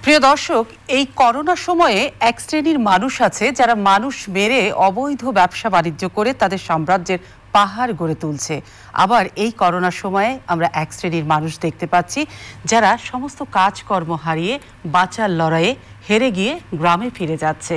প্রিয় দর্শক, এই করোনার সময়ে এক শ্রেণীর মানুষ আছে যারা মানুষ মেরে অবৈধ ব্যবসা বাণিজ্য করে তাদের সাম্রাজ্যের পাহাড় গড়ে তুলছে। আবার এই করোনার সময়ে আমরা এক শ্রেণীর মানুষ দেখতে পাচ্ছি যারা সমস্ত কাজকর্ম হারিয়ে বাঁচার লড়াইয়ে হেরে গিয়ে গ্রামে ফিরে যাচ্ছে।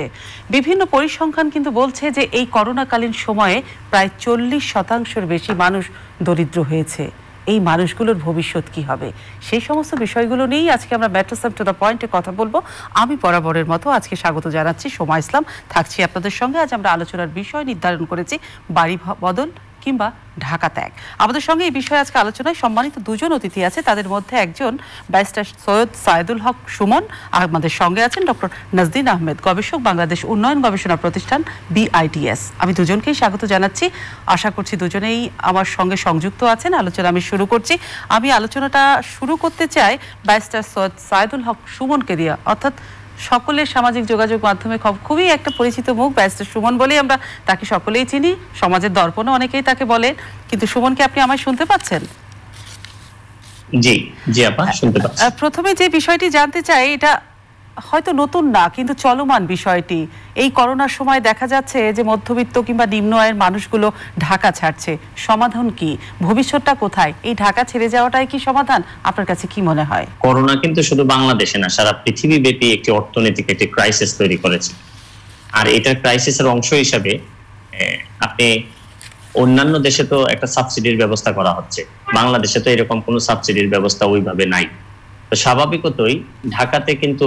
বিভিন্ন পরিসংখ্যান কিন্তু বলছে যে এই করোনাকালীন সময়ে প্রায় 40% বেশি মানুষ দরিদ্র হয়েছে। এই মানুষগুলোর ভবিষ্যৎ কি হবে, সেই সমস্ত বিষয়গুলো নিয়েই আজকে আমরা ম্যাটার্স টু দ্য পয়েন্টে কথা বলবো। আমি বরাবরের মতো আজকে স্বাগত জানাচ্ছি সোমা ইসলাম, থাকছি আপনাদের সঙ্গে। আজ আমরা আলোচনার বিষয় নির্ধারণ করেছি বাড়ি বদল কিংবা ঢাকা ত্যাগ। আমাদের সঙ্গে এই বিষয়ে আজকে আলোচনায় সম্মানিত দুজন অতিথি আছে। তাদের মধ্যে একজন ব্যারিস্টার সৈয়দ সাইদুল হক সুমন, আর আমাদের সঙ্গে আছেন ডক্টর নাজদিন আহমেদ, গবেষক, বাংলাদেশ উন্নয়ন গবেষণা প্রতিষ্ঠান BITS। আমি দুজনকেই স্বাগত জানাচ্ছি। আশা করছি দুজনেই আমার সঙ্গে সংযুক্ত আছেন। আলোচনা আমি শুরু করছি। আমি আলোচনাটা শুরু করতে চাই ব্যারিস্টার সৈয়দ সাইদুল হক সুমনকে দিয়ে, অর্থাৎ সকলের সামাজিক যোগাযোগ মাধ্যমে খুবই একটা পরিচিত মুখ। ব্যারিস্টার সুমন বলেই আমরা তাকে সকলেই চিনি, সমাজের দর্পণে অনেকেই তাকে বলেন। কিন্তু সুমনকে আপনি আমায় শুনতে পাচ্ছেন? জি জি আপা, শুনতে পাচ্ছি। প্রথমে যে বিষয়টি জানতে চাই, এটা হয়তো নতুন না কিন্তু চলমান বিষয়টি। এই করোনার সময় দেখা যাচ্ছে যে মধ্যবিত্ত কিংবা নিম্ন আয়ের মানুষগুলো ঢাকা ছাড়ছে। সমাধান কি? ভবিষ্যৎটা কোথায়? এই ঢাকা ছেড়ে যাওয়াটাই কি সমাধান? আপনার কাছে কি মনে হয়? করোনা কিন্তু শুধু বাংলাদেশে না, সারা পৃথিবীব্যাপী একটি অর্থনৈতিক একটি ক্রাইসিস তৈরি করেছে। আর এটার ক্রাইসিসের অংশ হিসাবে আপনি অন্যান্য দেশে তো একটা সাবসিডির ব্যবস্থা করা হচ্ছে, বাংলাদেশে তো এরকম কোনো সাবসিডির ব্যবস্থা ওইভাবে নাই। তো স্বাভাবিকতই ঢাকাতে কিন্তু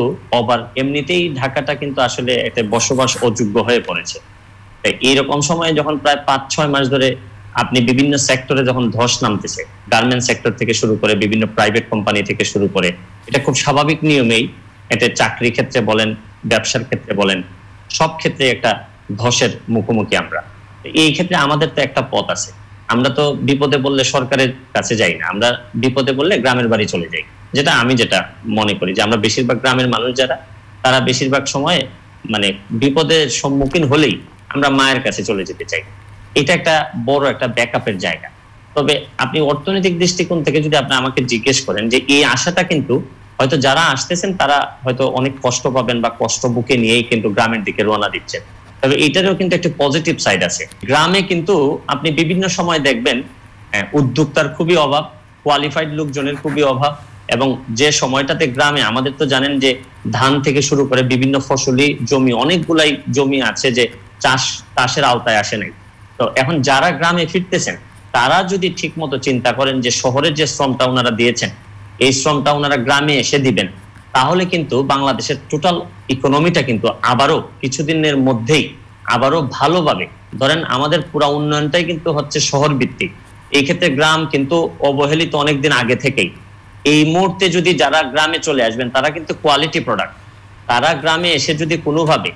এমনিতেই ঢাকাটা কিন্তু আসলে একটা বসবাস অযোগ্য হয়ে পড়েছে। তাই এইরকম সময়ে যখন প্রায় 5-6 মাস ধরে আপনি বিভিন্ন সেক্টরে যখন ধস নামতেছে, গার্মেন্টস সেক্টর থেকে শুরু করে বিভিন্ন প্রাইভেট কোম্পানি থেকে শুরু করে, এটা খুব স্বাভাবিক নিয়মেই এটা চাকরি ক্ষেত্রে বলেন, ব্যবসার ক্ষেত্রে বলেন, সব ক্ষেত্রে একটা ধসের মুখোমুখি আমরা। এই ক্ষেত্রে আমাদের তো একটা পথ আছে। আমরা তো বিপদে বললে সরকারের কাছে যাই না, আমরা বিপদে বললে গ্রামের বাড়ি চলে যাই। যেটা মনে করি যে আমরা বেশিরভাগ গ্রামের মানুষ যারা, তারা বেশিরভাগ সময় মানে বিপদের সম্মুখীন হলেই আমরা মায়ের কাছে চলে যেতে চাই। এটা একটা বড় একটা ব্যাকআপের জায়গা। তবে আপনি অর্থনৈতিক দৃষ্টিকোণ থেকে যদি আপনি আমাকে জিজ্ঞেস করেন যে এই আশাটা কিন্তু হয়তো যারা আসতেছেন তারা হয়তো অনেক কষ্ট পাবেন বা কষ্ট বুকে নিয়েই কিন্তু গ্রামের দিকে রওনা দিচ্ছেন। তবে এটারও কিন্তু একটা পজিটিভ সাইড আছে। গ্রামে কিন্তু আপনি বিভিন্ন সময় দেখবেন উদ্যোক্তার খুবই অভাব, কোয়ালিফাইড লোকজনের খুবই অভাব। এবং যে সময়টাতে গ্রামে আমাদের তো জানেন যে ধান থেকে শুরু করে বিভিন্ন ফসলি জমি, অনেকগুলাই জমি আছে যে চাষের আওতায় আসে নাই। তো এখন যারা গ্রামে ফিরতেছেন তারা যদি ঠিক মতো চিন্তা করেন যে শহরের যে শ্রমটা ওনারা দিয়েছেন, এই শ্রমটা ওনারা গ্রামে এসে দিবেন, তাহলে কিন্তু বাংলাদেশের টোটাল ইকোনমিটা কিন্তু আবারও কিছুদিনের মধ্যেই আবারও ভালোভাবে, ধরেন আমাদের পুরো উন্নয়নটাই কিন্তু হচ্ছে শহর ভিত্তিক। এই ক্ষেত্রে গ্রাম কিন্তু অবহেলিত অনেকদিন আগে থেকেই। এই মুহূর্তে যদি যারা গ্রামে চলে আসবেন তারা কিন্তু কোয়ালিটি প্রোডাক্ট, তারা গ্রামে এসে যদি কোনোভাবে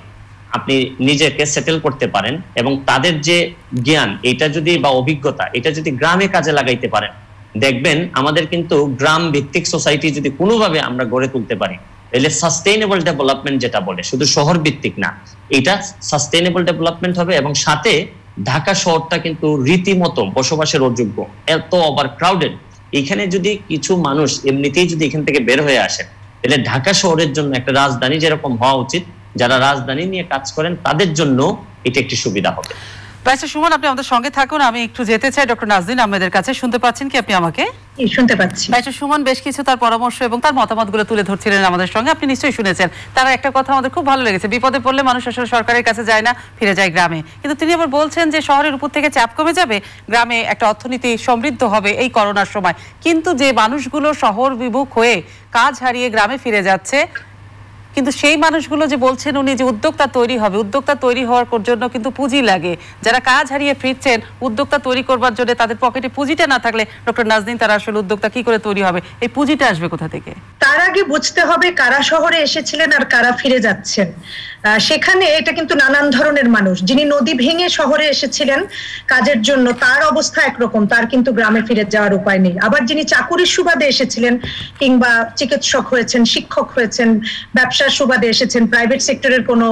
আপনি নিজেকে সেটেল করতে পারেন এবং তাদের যে জ্ঞান এটা যদি বা অভিজ্ঞতা এটা যদি গ্রামে কাজে লাগাইতে পারেন, দেখবেন আমাদের কিন্তু গ্রাম ভিত্তিক সোসাইটি যদি কোনোভাবে আমরা গড়ে তুলতে পারি, তাহলে সাস্টেইনেবল ডেভেলপমেন্ট যেটা বলে, শুধু শহর ভিত্তিক না, এটা সাস্টেইনেবল ডেভেলপমেন্ট হবে। এবং সাথে ঢাকা শহরটা কিন্তু রীতিমতো বসবাসের অযোগ্য, এত ওভার ক্রাউডেড। এখানে যদি কিছু মানুষ এমনিতেই যদি এখান থেকে বের হয়ে আসেন, তাহলে ঢাকা শহরের জন্য একটা রাজধানী যেরকম হওয়া উচিত, যারা রাজধানী নিয়ে কাজ করেন তাদের জন্য এটা একটি সুবিধা হবে। ব্যারিস্টার সুমন, আপনি আমাদের সঙ্গে থাকুন। আমি একটু যেতে চাই ডক্টর নাজদিন আহমেদের কাছে। শুনতে পাচ্ছেন কি আপনি আমাকে? শুনতে পাচ্ছি। ব্যারিস্টার সুমন বেশ কিছু তার পরামর্শ এবং তার মতামতগুলো তুলে ধরছিলেন আমাদের সঙ্গে, আপনি নিশ্চয়ই শুনেছেন। তার একটা কথা আমাদের খুব ভালো লেগেছে, বিপদে পড়লে মানুষ আসলে সরকারের কাছে যায় না, ফিরে যায় গ্রামে। কিন্তু তিনি আবার বলছেন যে শহরের উপর থেকে চাপ কমে যাবে, গ্রামে একটা অর্থনীতি সমৃদ্ধ হবে এই করোনার সময়। কিন্তু যে মানুষগুলো শহর বিমুখ হয়ে কাজ হারিয়ে গ্রামে ফিরে যাচ্ছে, কিন্তু সেই মানুষগুলো যে বলছেন উনি যে উদ্যোক্তা তৈরি হবে, উদ্যোক্তা তৈরি হওয়ার জন্য কিন্তু পুঁজি লাগে। যারা কাজ হারিয়ে ফিরছেন, উদ্যোক্তা তৈরি করবার জন্য তাদের পকেটে পুঁজিটা না থাকলে ডক্টর নাজদিন, তারা আসলে উদ্যোক্তা কি করে তৈরি হবে? এই পুঁজিটা আসবে কোথা থেকে? তার আগে বুঝতে হবে কারা শহরে এসেছিলেন আর কারা ফিরে যাচ্ছেন। সেখানে এটা কিন্তু নানান ধরনের মানুষ, যিনি নদী ভেঙে শহরে এসেছিলেন কাজের জন্য তার অবস্থা একরকম, তার কিন্তু গ্রামে ফিরে যাওয়ার উপায় নেই। আবার যিনি চাকুরির সুবাদে এসেছিলেন, কিংবা চিকিৎসক হয়েছেন, শিক্ষক হয়েছেন, ব্যবসার সুবাদে এসেছেন, প্রাইভেট সেক্টরের কোনো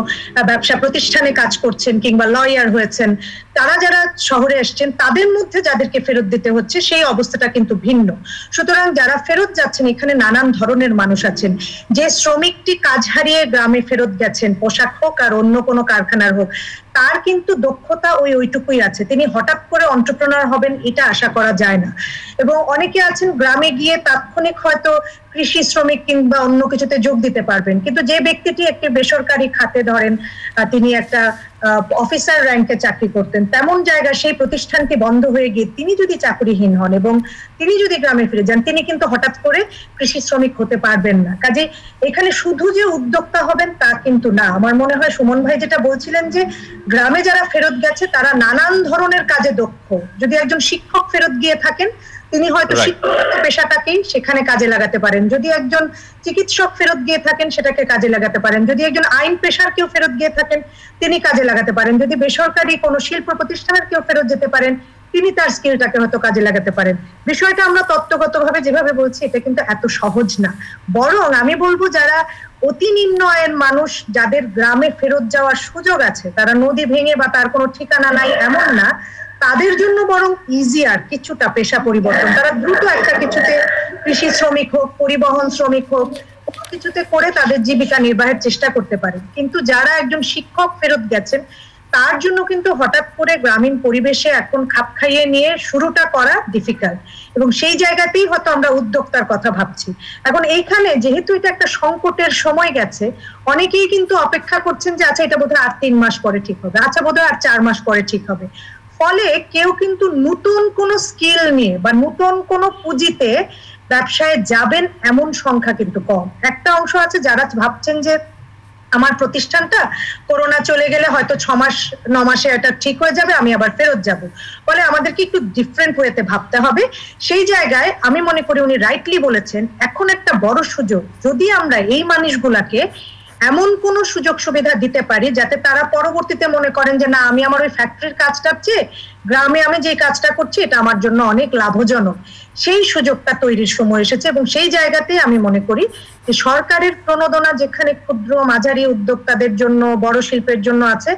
ব্যবসা প্রতিষ্ঠানে কাজ করছেন, কিংবা লয়ার হয়েছেন, তারা যারা শহরে এসেছেন তাদের মধ্যে যাদেরকে ফেরত দিতে হচ্ছে সেই অবস্থাটা কিন্তু ভিন্ন। সুতরাং যারা ফেরত যাচ্ছেন এখানে নানান ধরনের মানুষ আছেন। যে শ্রমিকটি কাজ হারিয়ে গ্রামে ফেরত গেছেন, পোশাক হোক আর অন্য কোনো কারখানার হোক, তার কিন্তু দক্ষতা ওইটুকুই আছে, তিনি হঠাৎ করে এন্টারপ্রেনার হবেন এটা আশা করা যায় না। এবং অনেকে আছেন গ্রামে গিয়ে তাৎক্ষণিক হয়তো কৃষি শ্রমিক কিংবা অন্য কিছুতে যোগ দিতে পারবেন, কিন্তু যে ব্যক্তিটি একটি বেসরকারি খাতে, ধরেন তিনি একটা অফিসার র্যাঙ্কে চাকরি করতেন, তেমন জায়গায় সেই প্রতিষ্ঠানটি বন্ধ হয়ে গিয়ে তিনি যদি চাকরিহীন হন এবং তিনি যদি গ্রামে ফিরে যান, তিনি কিন্তু হঠাৎ করে কৃষি শ্রমিক হতে পারবেন না। কাজে এখানে শুধু যে উদ্যোক্তা হবেন তা কিন্তু না। আমার মনে হয় সুমন ভাই যেটা বলছিলেন যে গ্রামে যারা ফেরত গেছে তারা নানান ধরনের কাজে দক্ষ। যদি একজন শিক্ষক ফেরত গিয়ে থাকেন, তিনি হয়তো শিক্ষক পেশাটাকেই সেখানে কাজে লাগাতে পারেন। যদি একজন চিকিৎসক ফেরত গিয়ে থাকেন, সেটাকে কাজে লাগাতে পারেন। যদি একজন আইন পেশার কেউ ফেরত গিয়ে থাকেন, তিনি কাজে লাগাতে পারেন। যদি বেসরকারি কোনো শিল্প প্রতিষ্ঠানের কেউ ফেরত যেতে পারেন, তিনি তার স্কিলটাকে হয়তো কাজে লাগাতে পারেন। বিষয়টা আমরা তত্ত্বগতভাবে যেভাবে বলছি এটা কিন্তু এত সহজ না। বরং আমি বলবো যারা অতি নিম্ন আয়ের মানুষ, যাদের গ্রামে ফেরত যাওয়ার সুযোগ আছে, তারা নদী ভেঙে বা তার কোনো ঠিকানা নাই এমন না, তাদের জন্য বরং ইজিয়ার কিছুটা পেশা পরিবর্তন। তারা দ্রুত একটা কিছুতে কৃষি শ্রমিক হোক, পরিবহন শ্রমিক হোক, কোনো কিছুতে করে তাদের জীবিকা নির্বাহের চেষ্টা করতে পারে। কিন্তু যারা একজন শিক্ষক ফেরত গেছেন, তার জন্য কিন্তু হঠাৎ করে গ্রামীণ পরিবেশে এখন খাপ খাইয়ে নিয়ে শুরুটা করা ডিফিকাল্ট, এবং সেই জায়গাতেই হয়তো আমরা উদ্যোক্তার কথা ভাবছি। এখন এইখানে যেহেতু এটা একটা সংকটের সময় গেছে, অনেকেই কিন্তু অপেক্ষা করছেন যে আচ্ছা এটা বোধহয় আর 3 মাস পরে ঠিক হবে, আচ্ছা বোধহয় আর 4 মাস পরে ঠিক হবে। ফলে কেউ কিন্তু নতুন কোন স্কিল নিয়ে বা নতুন কোন পুঁজিতে ব্যবসায় যাবেন এমন সংখ্যা কিন্তু কম। একটা অংশ আছে যারা ভাবছেন যে আমার প্রতিষ্ঠানটা করোনা চলে গেলে হয়তো 6 মাস 9 মাসে এটা ঠিক হয়ে যাবে, আমি আবার ফেরত যাব। ফলে আমাদেরকে একটু ডিফারেন্ট ওয়েতে ভাবতে হবে। সেই জায়গায় আমি মনে করি উনি রাইটলি বলেছেন, এখন একটা বড় সুযোগ যদি আমরা এই মানুষগুলাকে এমন কোন সুযোগ সুবিধা দিতে পারি যাতে তারা পরবর্তীতে মনে করেন যে না, আমি আমার ওই ফ্যাক্টরির কাজটার চেয়ে গ্রামে আমি যে কাজটা করছি এটা আমার জন্য অনেক লাভজনক, সেই সুযোগটা তৈরির সময় এসেছে। এবং সেই জায়গাতে আমি মনে করি যে সরকারের প্রণোদনা যেখানে ক্ষুদ্র মাঝারি উদ্যোক্তাদের জন্য, বড় শিল্পের জন্য আছে,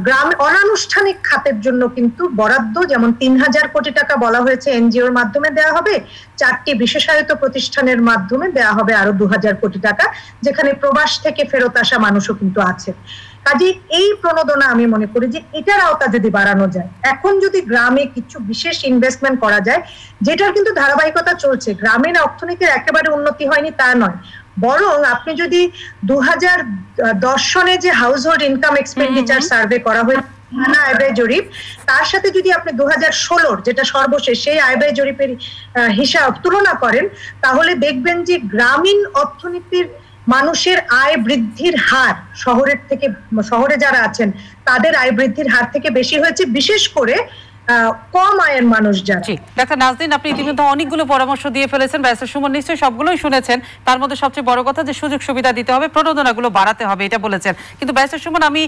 গ্রাম অনানুষ্ঠানিক খাতের জন্য কিন্তু বরাদ্দ, যেমন 3000 কোটি টাকা বলা হয়েছে এনজিওর মাধ্যমে দেওয়া হবে, 4টি বিশেষায়িত প্রতিষ্ঠানের মাধ্যমে দেওয়া হবে আরো 2000 কোটি টাকা, যেখানে প্রবাস থেকে ফেরত আসা মানুষও কিন্তু আছে। কাজে এই প্রণোদনা আমি মনে করি যে এটার আওতা যদি বাড়ানো যায়, এখন যদি গ্রামে কিছু বিশেষ ইনভেস্টমেন্ট করা যায়, যেটার কিন্তু ধারাবাহিকতা চলছে, গ্রামীণ অর্থনীতির একেবারে উন্নতি হয়নি তা নয়, বরং আপনি যদি 2010 সনে যে house hold income expenditure survey করা হয়েছে, আয় ব্যয় জরিপ, তার সাথে যদি আপনি 2016 যেটা সর্বশেষ সেই আয় ব্যয় জরিপের হিসাব তুলনা করেন, তাহলে দেখবেন যে গ্রামীণ অর্থনীতির মানুষের আয় বৃদ্ধির হার শহরের থেকে, শহরে যারা আছেন তাদের আয় বৃদ্ধির হার থেকে বেশি হয়েছে, বিশেষ করে কম আয়ের মানুষ যারা। ডাক্তার নাজনীন, আপনি ইতিমধ্যে অনেকগুলো পরামর্শ দিয়ে ফেলেছেন, ব্যারিস্টার সুমন নিশ্চয়ই সবগুলোই শুনেছেন। তার মধ্যে সবচেয়ে বড় কথা যে সুযোগ সুবিধা দিতে হবে, প্রণোদনাগুলো বাড়াতে হবে, এটা বলেছেন। কিন্তু ব্যারিস্টার সুমন, আমি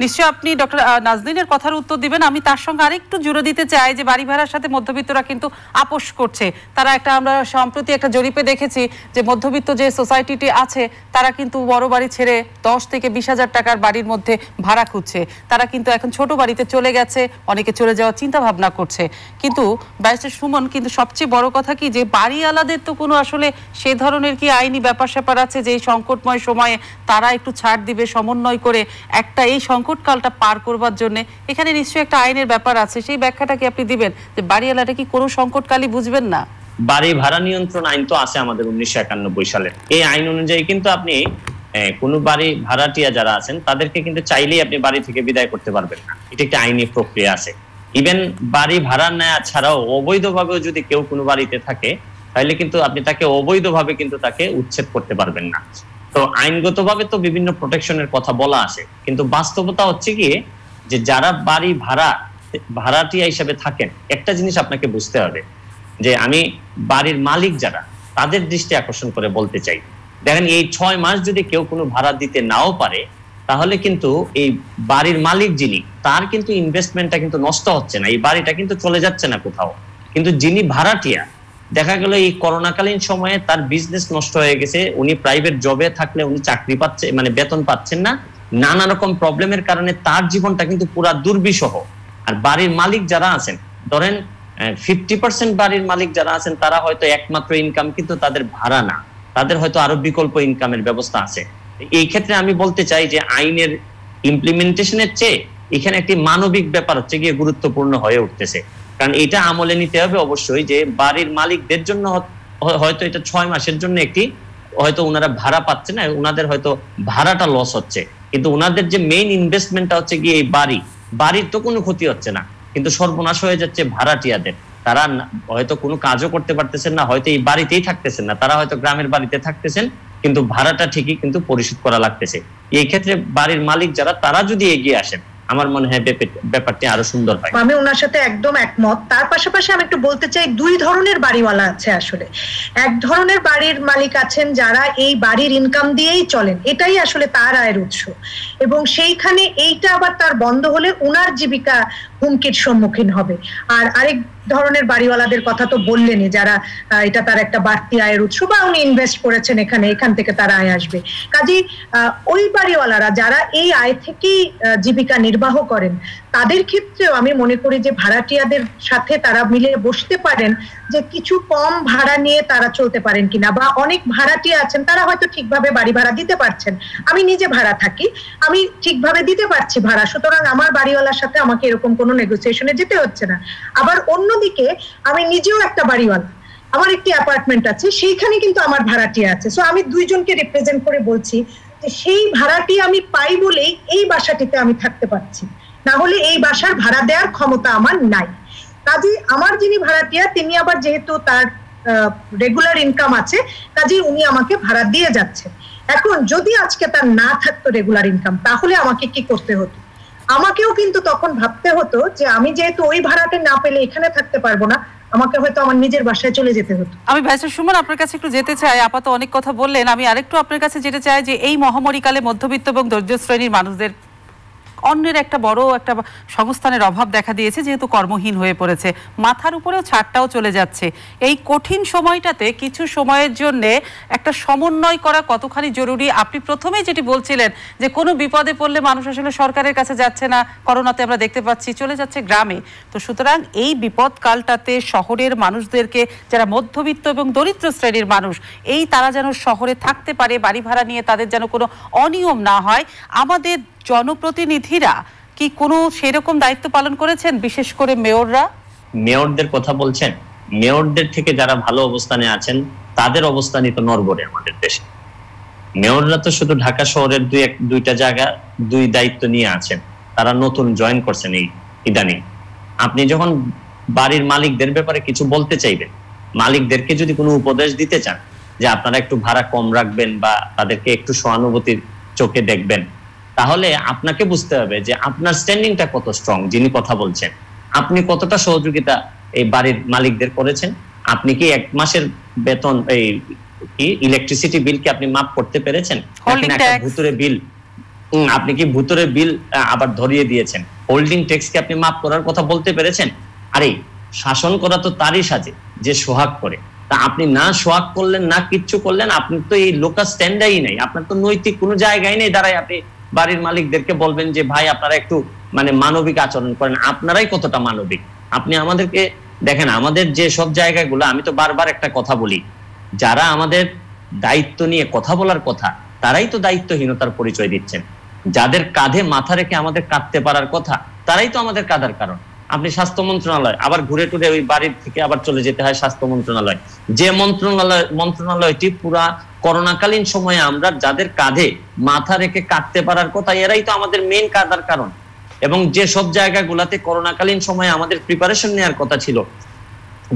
নিশ্চয়ই আপনি ডক্টর নাজনীনের কথার উত্তর দিবেন, আমি তার সঙ্গে আরেকটু জুড়ে দিতে চাই যে বাড়ি ভাড়ার সাথে মধ্যবিত্তরা কিন্তু আপোষ করছে। তারা আমরা সম্প্রতি একটা জরিপে দেখেছি যে মধ্যবিত্ত যে সোসাইটিটি আছে তারা কিন্তু বড় বাড়ি ছেড়ে 10 থেকে 20,000 টাকার বাড়ির মধ্যে ভাড়া খুঁজছে। তারা কিন্তু এখন ছোট বাড়িতে চলে গেছে, অনেকে চলে যাওয়ার চিন্তা ভাবনা করছে। কিন্তু ব্যারিস্টার সুমন, কিন্তু সবচেয়ে বড় কথা কি যে বাড়িওয়ালাদের তো কোনো আসলে সে ধরনের কি আইনি ব্যাপার স্যাপার আছে যে এই সংকটময় সময়ে তারা একটু ছাড় দিবে, সমন্বয় করে একটা এই সংকটকালটা পার করবার জন্য? এখানে নিশ্চয়ই একটা আইনের ব্যাপার আছে, সেই ব্যাখ্যাটা কি আপনি দিবেন যে বাড়িওয়ালাটা কি কোনো সংকটকালই বুঝবেন না? বাড়ি ভাড়া নিয়ন্ত্রণ আইন তো আছে আমাদের 1991 সালে। এই আইন অনুযায়ী কিন্তু আপনি কোন বাড়ি ভাড়াটিয়া যারা আছেন তাদেরকে কিন্তু চাইলেই আপনি বাড়ি থেকে বিদায় করতে পারবেন না, এটা একটা আইনি প্রক্রিয়া আছে। ইভেন বাড়ি ভাড়া নেওয়া ছাড়াও অবৈধভাবেও যদি কেউ কোনো বাড়িতে থাকে তাহলে কিন্তু আপনি তাকে অবৈধভাবে কিন্তু তাকে উচ্ছেদ করতে পারবেন না। তো আইনগতভাবে তো বিভিন্ন প্রোটেকশনের কথা বলা আছে, কিন্তু বাস্তবতা হচ্ছে কি যে যারা বাড়ি ভাড়াটিয়া হিসেবে থাকেন, একটা জিনিস আপনাকে বুঝতে হবে যে আমি বাড়ির মালিক যারা, তাদের দৃষ্টি আকর্ষণ করে বলতে চাই, দেখেন এই 6 মাস যদি কেউ কোনো ভাড়া দিতে নাও পারে তাহলে কিন্তু এই বাড়ির মালিক যিনি, তার কিন্তু ইনভেস্টমেন্টটা কিন্তু নষ্ট হচ্ছে না, এই বাড়িটা কিন্তু চলে যাচ্ছে না কোথাও। কিন্তু যিনি ভাড়াটিয়া, দেখা গেল এই করোনাকালীন সময়ে তার বিজনেস নষ্ট হয়ে গেছে, উনি প্রাইভেট জবে থাকলে উনি চাকরি পাচ্ছে, মানে বেতন পাচ্ছেন না, নানা রকম প্রবলেমের কারণে তার জীবনটা কিন্তু পুরা দুর্বিষহ। আর বাড়ির মালিক যারা আছেন, ধরেন 50% বাড়ির মালিক যারা আছেন, তারা হয়তো একমাত্র ইনকাম কিন্তু তাদের ভাড়া না, তাদের হয়তো আরো বিকল্প ইনকামের ব্যবস্থা আছে। এই ক্ষেত্রে আমি বলতে চাই যে আইনের ইমপ্লিমেন্টেশনের চেয়ে এখানে একটি মানবিক ব্যাপার হচ্ছে গিয়ে গুরুত্বপূর্ণ হয়ে উঠতেছে। কারণ এটা আমলে নিতে হবে অবশ্যই, যে বাড়ির মালিকদের জন্য হয়তো এটা 6 মাসের জন্য একটি হয়তো ওনারা ভাড়া পাচ্ছে না, ওনাদের হয়তো ভাড়াটা লস হচ্ছে, কিন্তু ওনাদের যে মেইন ইনভেস্টমেন্টটা হচ্ছে গিয়ে এই বাড়ির তো কোনো ক্ষতি হচ্ছে না, কিন্তু সর্বনাশ হয়ে যাচ্ছে ভাড়াটিয়াদের। তারা হয়তো কোনো কাজও করতে পারতেছেন না, হয়তো এই বাড়িতেই থাকতেছেন না, তারা হয়তো গ্রামের বাড়িতে থাকতেছেন, কিন্তু ভাড়াটা ঠিকই কিন্তু পরিশোধ করা লাগতেছে। এই ক্ষেত্রে বাড়ির মালিক যারা, তারা যদি এগিয়ে আসেন, আমার মনে হয় ব্যাপারটি আরো সুন্দর হয়। আমি ওনার সাথে একদম একমত। তার পাশাপাশি আমি একটু বলতে চাই, দুই ধরনের বাড়িওয়ালা আছে আসলে। এক ধরনের বাড়ির মালিক আছেন যারা এই বাড়ির ইনকাম দিয়েই চলেন, এটাই আসলে তার আয়ের উৎস, এবং সেইখানে এইটা আবার তার বন্ধ হলে উনার জীবিকা হুমকির সম্মুখীন হবে। আর আরেক ধরনের বাড়িওয়ালাদের কথা তো বললেনই, যারা এটা তার একটা বাড়তি আয়ের উৎস, বা উনি ইনভেস্ট করেছেন এখান থেকে তার আয় আসবে। কাজেই ওই বাড়িওয়ালারা যারা এই আয় থেকেই জীবিকা নির্বাহ করেন, তাদের ক্ষেত্রেও আমি মনে করি যে ভাড়াটিয়াদের সাথে তারা মিলে বসতে পারেন যে কিছু কম ভাড়া নিয়ে তারা চলতে পারেন কিনা, বা অনেক ভাড়াটিয়া আছেন তারা হয়তো ঠিকভাবে বাড়ি ভাড়া দিতে পারছেন, আমি নিজে ভাড়া থাকি, আমি ঠিকভাবে দিতে পারছি ভাড়া, সুতরাং আমার বাড়িওয়ালার সাথে আমাকে এরকম কোনো নেগোসিয়েশনে যেতে হচ্ছে না। আবার অন্যদিকে আমি নিজেও একটা বাড়িওয়ালা, আমার একটি অ্যাপার্টমেন্ট আছে, সেইখানে কিন্তু আমার ভাড়াটিয়া আছে। সো আমি দুইজনকে রিপ্রেজেন্ট করে বলছি যে সেই ভাড়াটি আমি পাই বলেই এই বাসাটিতে আমি থাকতে পারছি, না হলে এই বাসার ভাড়া দেওয়ার ক্ষমতা আমার নাই। কাজে আমার যিনি ভাড়াটিয়া, তিনি আবার যেহেতু তার রেগুলার ইনকাম আছে, কাজে উনি আমাকে ভাড়া দিয়ে যাচ্ছেন। এখন যদি আজকে তার না থাকতো রেগুলার ইনকাম, তাহলে আমাকে কি করতে হতো? আমাকেও কিন্তু তখন ভাবতে হতো যে আমি যেহেতু ওই ভাড়াটা না পেলে এখানে থাকতে পারবো না, আমাকে হয়তো আমার নিজের বাসায় চলে যেতে হতো। আমি ভাইসা সুমন আপনার কাছে একটু যেতে চাই, আপাতত অনেক কথা বললেন, আমি আরেকটু আপনার কাছে যেতে চাই যে এই মহামারীকালে মধ্যবিত্ত এবং দরিদ্র শ্রেণীর মানুষদের অন্যের একটা বড় একটা সংস্থানের অভাব দেখা দিয়েছে, যেহেতু কর্মহীন হয়ে পড়েছে, মাথার উপরেও ছাড়টাও চলে যাচ্ছে। এই কঠিন সময়টাতে কিছু সময়ের জন্য একটা সমন্বয় করা কতখানি জরুরি? আপনি প্রথমেই যেটি বলছিলেন যে কোনো বিপদে পড়লে মানুষ আসলে সরকারের কাছে যাচ্ছে না, করোনাতে আমরা দেখতে পাচ্ছি চলে যাচ্ছে গ্রামে। তো সুতরাং এই বিপদকালটাতে শহরের মানুষদেরকে, যারা মধ্যবিত্ত এবং দরিদ্র শ্রেণীর মানুষ, এই তারা যেন শহরে থাকতে পারে, বাড়ি ভাড়া নিয়ে তাদের যেন কোনো অনিয়ম না হয়, আমাদের জনপ্রতিনিধিরা কি কোনো সেরকম দায়িত্ব পালন করেছেন? বিশেষ করে মেয়রদের কথা বলছেন, মেয়রদের থেকে যারা ভালো অবস্থানে আছেন তাদের অবস্থানই তো নড়বড়ে আমাদের দেশে। মেয়ররা তো শুধু ঢাকা শহরের দুইটা জায়গা দুই দায়িত্ব নিয়ে আছেন, তারা নতুন জয়েন করছেন এই ইদানিং। আপনি যখন বাড়ির মালিকদের ব্যাপারে কিছু বলতে চাইবেন, মালিকদেরকে যদি কোনো উপদেশ দিতে চান যে আপনারা একটু ভাড়া কম রাখবেন বা তাদেরকে একটু সহানুভূতির চোখে দেখবেন, তাহলে আপনাকে বুঝতে হবে যে আপনার স্ট্যান্ডিংটা কত স্ট্রং, যিনি কথা বলছেন, আপনি কতটা সহযোগিতা এই বাড়ির মালিকদের করেছেন। আপনি কি 1 মাসের বেতন, এই ইলেকট্রিসিটি বিল কি আপনি মাফ করতে পেরেছেন? ভুতুরে বিল, আপনি কি ভুতুরে বিল আবার ধরিয়ে দিয়েছেন? হোল্ডিং ট্যাক্স কি আপনি মাফ করার কথা বলতে পেরেছেন? আরে শাসন করা তো তারই সাজে যে সোহাগ করে, তা আপনি না সোহাগ করলেন, না কিচ্ছু করলেন, আপনি তো এই লোকাল স্ট্যান্ডার্ডই নাই, আপনার তো নৈতিক কোনো জায়গায় নেই দাঁড়ায় আপনি বাড়ির মালিকদেরকে বলবেন যে ভাই আপনারা একটু মানে মানবিক আচরণ করেন। আপনারাই কতটা মানবিক? আপনি আমাদেরকে দেখেন, আমাদের যে সব জায়গাগুলো, আমি তো বারবার একটা কথা বলি, যারা আমাদের দায়িত্ব নিয়ে কথা বলার কথা, তারাই তো দায়িত্বহীনতার পরিচয় দিচ্ছেন। যাদের কাঁধে মাথা রেখে আমাদের কাঁদতে পারার কথা, তারাই তো আমাদের কাঁদার কারণ। আপনি স্বাস্থ্য মন্ত্রণালয়, আবার ঘুরে টুরে ওই বাড়ির থেকে আবার চলে যেতে হয় স্বাস্থ্য মন্ত্রণালয়, যে মন্ত্রণালয়টি পুরা করোনাকালীন সময়ে আমরা যাদের কাঁধে মাথা রেখে কাঁদতে পারার কথা, এরাই তো আমাদের মেইন কাঁদার কারণ। এবং যে সব জায়গাগুলাতে করোনাকালীন সময়ে আমাদের প্রিপারেশন নেওয়ার কথা ছিল,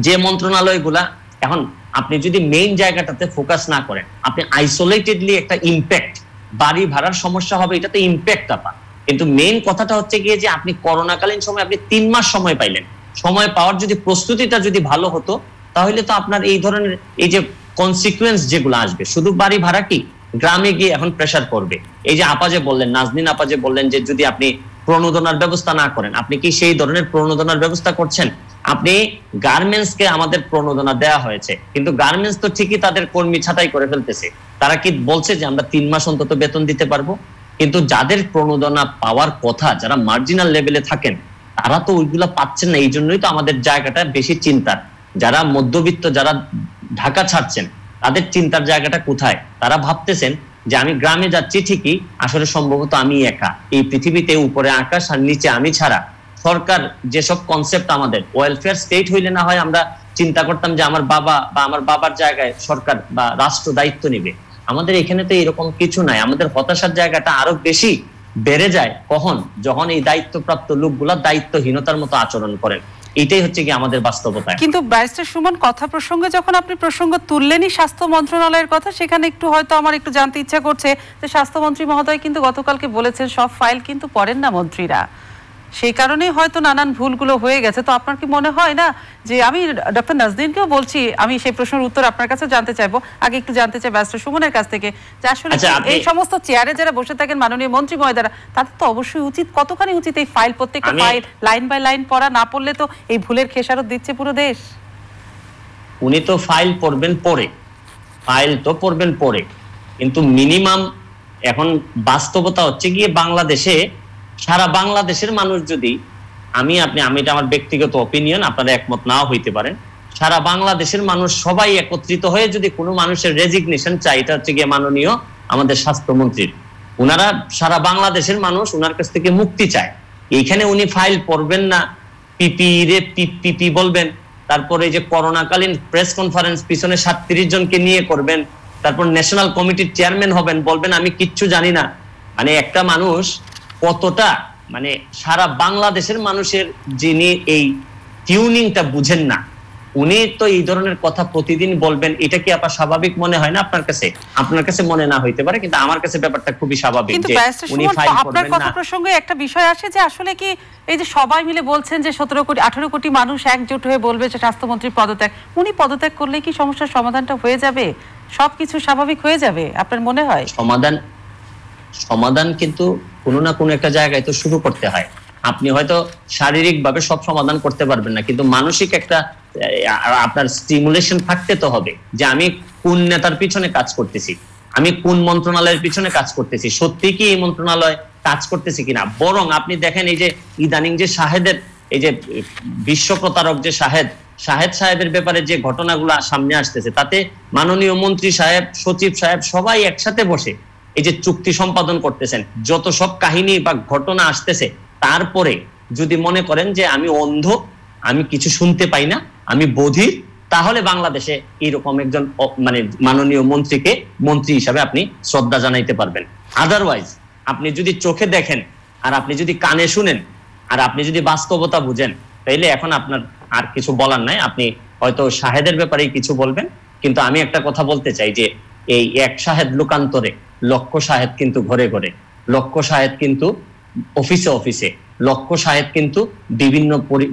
যে মন্ত্রণালয়গুলা, এখন আপনি যদি মেইন জায়গাটাতে ফোকাস না করেন, আপনি আইসোলেটেডলি একটা ইম্প্যাক্ট, বাড়ি ভাড়ার সমস্যা হবে, এটাতে ইম্প্যাক্টটা পান। কিন্তু মেইন কথাটা হচ্ছে গিয়ে যে আপনি করোনাকালীন সময় আপনি 3 মাস সময় পাইলেন, সময় পাওয়ার যদি প্রস্তুতিটা যদি ভালো হতো, তাহলে তো আপনার এই ধরনের এই যে কনসিকুয়েন্স যেগুলো আসবে, শুধু বাড়ি ভাড়া কি, গ্রামে গিয়ে এখন প্রেসার করবে। এই যে আপা যে বললেন, নাজনীন আপা যে বললেন যে যদি আপনি প্রণোদনার ব্যবস্থা না করেন, আপনি কি সেই ধরনের প্রণোদনার ব্যবস্থা করছেন? আপনি গার্মেন্টসকে আমাদের প্রণোদনা দেওয়া হয়েছে, কিন্তু গার্মেন্টস তো ঠিকই তাদের কর্মী ছাঁটাই করে ফেলতেছে। তারা কি বলছে যে আমরা 3 মাস অন্তত বেতন দিতে পারবো? কিন্তু যাদের প্রণোদনা পাওয়ার কথা, যারা মার্জিনাল লেভেলে থাকেন, তারা তো ওইগুলা পাচ্ছেন না। এই জন্যই তো আমাদের জায়গাটা বেশি চিন্তার। যারা মধ্যবিত্ত, যারা ঢাকা ছাড়ছেন, তাদের চিন্তার জায়গাটা কোথায়? তারা ভাবতেছেন যে আমি গ্রামে যাচ্ছি ঠিকই, আসলে সম্ভবত আমি একা এই পৃথিবীতে, উপরে আকাশ আর নিচে আমি ছাড়া। সরকার যেসব কনসেপ্ট, আমাদের ওয়েলফেয়ার স্টেট হইলে না হয় আমরা চিন্তা করতাম যে আমার বাবা বা আমার বাবার জায়গায় সরকার বা রাষ্ট্র দায়িত্ব নিবে। আমাদের এখানে তো এরকম কিছু নাই। আমাদের হতাশার জায়গাটা আরো বেশি বেড়ে যায় কখন? যখন এই দায়িত্বপ্রাপ্ত লোকগুলা দায়িত্বহীনতার মতো আচরণ করেন। এটাই হচ্ছে কি আমাদের বাস্তবতা। কিন্তু ব্যারিস্টার সুমন, কথা প্রসঙ্গে যখন আপনি প্রসঙ্গ তুললেনই স্বাস্থ্য মন্ত্রণালয়ের কথা, সেখানে একটু হয়তো আমার একটু জানতে ইচ্ছা করছে যে স্বাস্থ্যমন্ত্রী মহোদয় কিন্তু গতকালকে বলেছেন সব ফাইল কিন্তু পড়েন না মন্ত্রীরা, সেই কারণেই হয়তো নানান ভুলগুলো হয়ে গেছে। তো আপনার কি মনে হয় না যে, আমি ডক্টর নাজনীনকেও বলছি, আমি সেই প্রশ্নের উত্তর আপনার কাছে জানতে চাইবো, আগে একটু জানতে চাই ব্যারিস্টার সুমনের কাছ থেকে, যে আসলে এই সমস্ত চেয়ারে যারা বসে থাকেন মাননীয় মন্ত্রী মহোদয়রা, তাদের তো অবশ্যই উচিত, কতখানি উচিত এই ফাইল, প্রত্যেকটা ফাইল লাইন বাই লাইন পড়া? না পড়লে তো এই ভুলের খেসারত দিচ্ছে পুরো দেশ। উনি তো ফাইল পড়বেন পরে, কিন্তু মিনিমাম এখন বাস্তবতা হচ্ছে গিয়ে বাংলাদেশে, সারা বাংলাদেশের মানুষ যদি, আমি এটা আমার ব্যক্তিগত অপিনিয়ন, আপনারা একমত নাও হইতে পারেন, সারা বাংলাদেশের মানুষ সবাই একত্রিত হয়ে যদি কোনো মানুষের রেজিগনেশন চাই, এটা হচ্ছে গিয়ে মাননীয় আমাদের স্বাস্থ্যমন্ত্রীর। উনারা, সারা বাংলাদেশের মানুষ উনার কাছ থেকে মুক্তি চায়। এইখানে উনি ফাইল পড়বেন না, পিপি বলবেন, তারপরে যে করোনাকালীন প্রেস কনফারেন্স পিছনে 37 জনকে নিয়ে করবেন, তারপর ন্যাশনাল কমিটির চেয়ারম্যান হবেন, বলবেন আমি কিচ্ছু জানি না। মানে একটা মানুষ কতটা, মানে সারা বাংলাদেশের মানুষের যিনি এই টিউনিংটা বুঝেন না, উনি তো এই ধরনের কথা প্রতিদিন বলবেন। এটা কি আপনার স্বাভাবিক মনে হয় না আপনার কাছে? আপনার কাছে মনে না হইতে পারে, কিন্তু আমার কাছে ব্যাপারটা খুবই স্বাভাবিক যে উনি ফাইল আপনার কথা প্রসঙ্গে একটা বিষয় আসে যে আসলে কি এই যে সবাই মিলে বলছেন যে 18 কোটি মানুষ একজোট হয়ে বলবে যে স্বাস্থ্যমন্ত্রীর পদত্যাগ, উনি পদত্যাগ করলে কি সমস্যার সমাধানটা হয়ে যাবে, সবকিছু স্বাভাবিক হয়ে যাবে আপনার মনে হয়? সমাধান কিন্তু কোনো না কোনো একটা জায়গায় তো শুরু করতে হয়। আপনি হয়তো শারীরিক ভাবে সব সমাধান করতে পারবেন না, কিন্তু মানসিক একটা আপনার স্টিমুলেশন থাকতে তো হবে যে আমি কোন নেতার পিছনে কাজ করতেছি, আমি কোন মন্ত্রণালয়ের পিছনে কাজ করতেছি, সত্যি কি এই মন্ত্রণালয় কাজ করতেছি কিনা। বরং আপনি দেখেন এই যে ইদানিং যে শাহেদের, এই যে বিশ্ব প্রতারক যে সাহেবের ব্যাপারে যে ঘটনাগুলো সামনে আসতেছে, তাতে মাননীয় মন্ত্রী সাহেব, সচিব সাহেব সবাই একসাথে বসে এই যে চুক্তি সম্পাদন করতেছেন, যত সব কাহিনী বা ঘটনা আসতেছে, তারপরে যদি মনে করেন যে আমি অন্ধ, আমি কিছু শুনতে পাই না, আমি বধির, তাহলে বাংলাদেশে এইরকম একজন মানে মাননীয় মন্ত্রীকে মন্ত্রী হিসাবে আপনি শ্রদ্ধা জানাইতে পারবেন। আদারওয়াইজ আপনি যদি চোখে দেখেন, আর আপনি যদি কানে শুনেন, আর আপনি যদি বাস্তবতা বুঝেন, তাইলে এখন আপনার আর কিছু বলার নাই। আপনি হয়তো শাহেদের ব্যাপারেই কিছু বলবেন, কিন্তু আমি একটা কথা বলতে চাই যে এই এক শাহেদ লোকান্তরে লক্ষ শাহেদ কিন্তু ঘরে ঘরে, লক্ষ শাহেদ কিন্তু অফিসে অফিসে, লক্ষ শাহেদ কিন্তু বিভিন্ন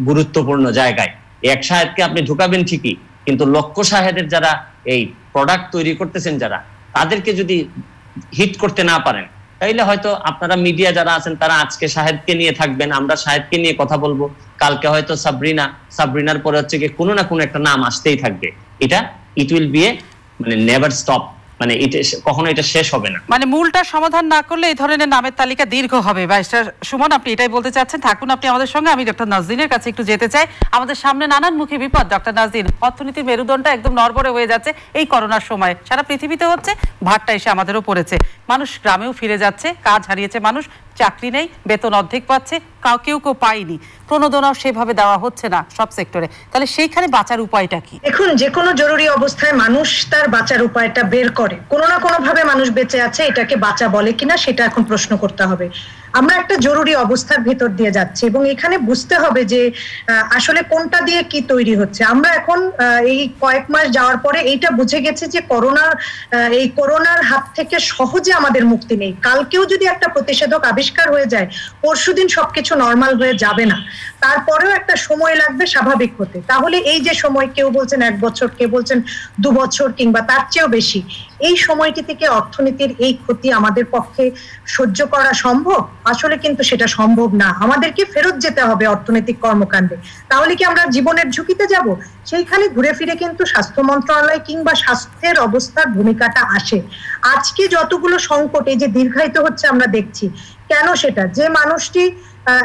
গুরুত্বপূর্ণ জায়গায়। এক শাহেদকে আপনি ঢুকাবেন ঠিকই, কিন্তু লক্ষ শাহেদের যারা এই প্রোডাক্ট তৈরি করতেছেন, যারা, তাদেরকে যদি হিট করতে না পারেন, তাইলে হয়তো আপনারা মিডিয়া যারা আছেন তারা আজকে শাহেদকে নিয়ে থাকবেন, আমরা শাহেদকে নিয়ে কথা বলবো, কালকে হয়তো সাবরিনার পরে হচ্ছে কি কোনো না কোনো একটা নাম আসতেই থাকবে। ইট উইল বি এ মানে নেভার স্টপ, মানে এটা কখনো এটা শেষ হবে না। মানে মূলটা সমাধান না করলে এই ধরনের নামের তালিকা দীর্ঘ হবে। ব্যারিস্টার সুমন, আপনি এটাই বলতে চাচ্ছেন। থাকুন আপনি আমাদের সঙ্গে। আমি ডক্টর নাজনীনের কাছে একটু যেতে চাই। আমাদের সামনে নানান মুখী বিপদ। ডক্টর নাজনীন, অর্থনীতির মেরুদণ্ডটা একদম নড়বড়ে হয়ে যাচ্ছে এই করোনার সময়, সারা পৃথিবীতে হচ্ছে, ভারটা এসে আমাদেরও পড়েছে। মানুষ গ্রামেও ফিরে যাচ্ছে, কাজ হারিয়েছে মানুষ, চাকরি নেই, বেতন অর্ধেক পাচ্ছে, কেউ পায়নি, প্রণোদনাও সেভাবে দেওয়া হচ্ছে না সব সেক্টরে। তাহলে সেইখানে বাঁচার উপায়টা কি? এখন যে কোনো জরুরি অবস্থায় মানুষ তার বাঁচার উপায়টা বের করে, কোনো না কোনো ভাবে মানুষ বেঁচে আছে, এটাকে বাঁচা বলে কিনা সেটা এখন প্রশ্ন করতে হবে। আমরা একটা জরুরি অবস্থার ভিতর দিয়ে যাচ্ছি এবং এখানে বুঝতে হবে যে আসলে কোনটা দিয়ে কি তৈরি হচ্ছে। আমরা এখন এই কয়েক মাস যাওয়ার পরে এইটা বুঝে গেছি যে করোনার হাত থেকে সহজে আমাদের মুক্তি নেই। কালকেও যদি একটা প্রতিষেধক আবিষ্কার হয়ে যায়, পরশুদিন সবকিছু নর্মাল হয়ে যাবে না, তারপরেও একটা সময় লাগবে স্বাভাবিক হতে। তাহলে এই যে সময়, কেউ বলছেন 1 বছর, কেউ বলছেন 2 বছর কিংবা তার চেয়েও বেশি, এই সময়টি থেকে অর্থনীতির এই ক্ষতি আমাদের পক্ষে সহ্য করা সম্ভব? আসলে কিন্তু সেটা সম্ভব না। আমাদেরকে ফেরত যেতে হবে অর্থনৈতিক কর্মকাণ্ডে। তাহলে কি আমরা জীবনের ঝুঁকিতে যাব? সেইখানে ঘুরে ফিরে কিন্তু স্বাস্থ্য মন্ত্রণালয় কিংবা স্বাস্থ্যের অবস্থার ভূমিকাটা আসে। আজকে যতগুলো সংকট এই যে দীর্ঘায়িত হচ্ছে আমরা দেখছি, কেন সেটা? যে মানুষটি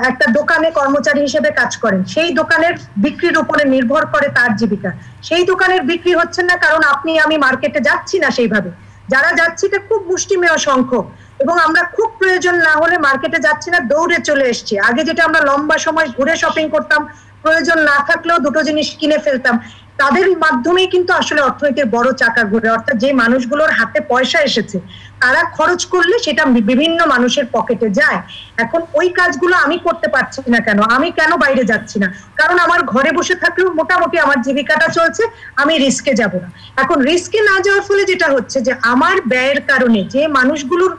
একটা দোকানে কর্মচারী হিসেবে কাজ করেন, সেই দোকানের বিক্রির উপরে নির্ভর করে তার জীবিকা। সেই দোকানের বিক্রি হচ্ছে না কারণ আপনি আমি মার্কেটে যাচ্ছি না সেইভাবে। যারা যাচ্ছি এটা খুব মুষ্টিমেয় সংখ্যক, এবং আমরা খুব প্রয়োজন না হলে মার্কেটে যাচ্ছি না, দৌড়ে চলে এসছি। আগে যেটা আমরা লম্বা সময় ঘুরে শপিং করতাম, প্রয়োজন না থাকলেও দুটো জিনিস কিনে ফেলতাম, তাদের মাধ্যমেই কিন্তু আসলে অর্থনীতির বড় চাকা ঘুরে। অর্থাৎ যে মানুষগুলোর হাতে পয়সা এসেছে তারা খরচ করলে সেটা বিভিন্ন মানুষের পকেটে যায়। এখন ওই কাজগুলো আমি করতে পারছি না কেন? আমি কেন বাইরে যাচ্ছি না? কারণ আমার ঘরে বসে থাকলেও মোটামুটি আমার জীবিকাটা চলছে, আমি রিস্কে যাব না। এখন রিস্কে না যাওয়ার ফলে যেটা হচ্ছে যে আমার ব্যয়ের কারণে যে মানুষগুলোর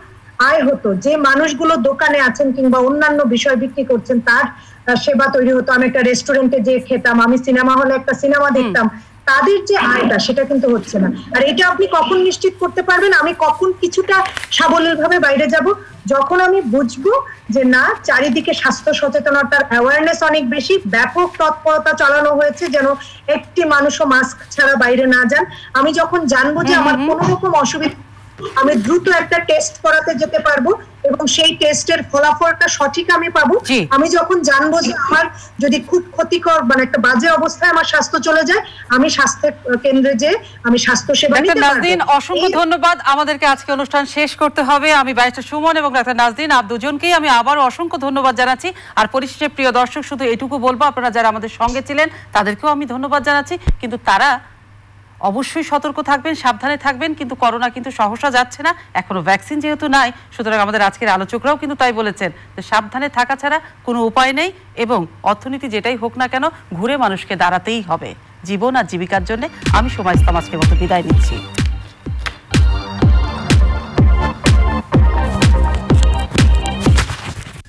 আয় হতো, যে মানুষগুলো দোকানে আছেন কিংবা অন্যান্য বিষয় বিক্রি করছেন, তার সেবা তৈরি হতো। আমি একটা রেস্টুরেন্টে যে খেতাম, আমি সিনেমা হলে একটা সিনেমা দেখতাম, তাদের যে আয়টা সেটা কিন্তু হচ্ছে না। আর এটা আপনি কখন নিশ্চিত করতে পারবেন? আমি কখন কিছুটা সাবলীল ভাবে বাইরে যাব? যখন আমি বুঝবো যে না, চারিদিকে স্বাস্থ্য সচেতনতার অ্যাওয়ারনেস অনেক বেশি, ব্যাপক তৎপরতা চালানো হয়েছে যেন একটি মানুষও মাস্ক ছাড়া বাইরে না যান। আমি যখন জানবো যে আমার কোনো রকম অসুবিধা, আমি দ্রুত একটা টেস্ট করাতে যেতে পারবো এবং সেই টেস্টের ফলাফলটা সঠিক আমি পাবো। আমি যখন জানবো যে আমার যদি খুব ক্ষতিকর মানে একটা বাজে অবস্থায় আমার স্বাস্থ্য চলে যায়, আমি স্বাস্থ্য কেন্দ্রে যে আমি স্বাস্থ্য সেবা নিতে পারবো। নাজনীন, অসংখ্য ধন্যবাদ। আমাদেরকে আজকে অনুষ্ঠান শেষ করতে হবে। আমি ব্যারিস্টার সুমন এবং ডাক্তার নাজনীন দুজনকেই আমি আবারও অসংখ্য ধন্যবাদ জানাচ্ছি। আর পরিশেষে প্রিয় দর্শক, শুধু এটুকু বলবো, আপনারা যারা আমাদের সঙ্গে ছিলেন তাদেরকেও আমি ধন্যবাদ জানাচ্ছি। কিন্তু তারা অবশ্যই সতর্ক থাকবেন, সাবধানে থাকবেন। কিন্তু করোনা কিন্তু সহসা যাচ্ছে না, এখনো ভ্যাকসিন যেহেতু নাই, সুতরাং আমাদের আজকের আলোচকরাও কিন্তু তাই বলেছেন যে সাবধানে থাকা ছাড়া কোনো উপায় নেই। এবং অর্থনীতি যেটাই হোক না কেন, ঘুরে মানুষকে দাঁড়াতেই হবে জীবন আর জীবিকার জন্য। আমি সময় ইসলাম আজকের মতো বিদায় নিচ্ছি।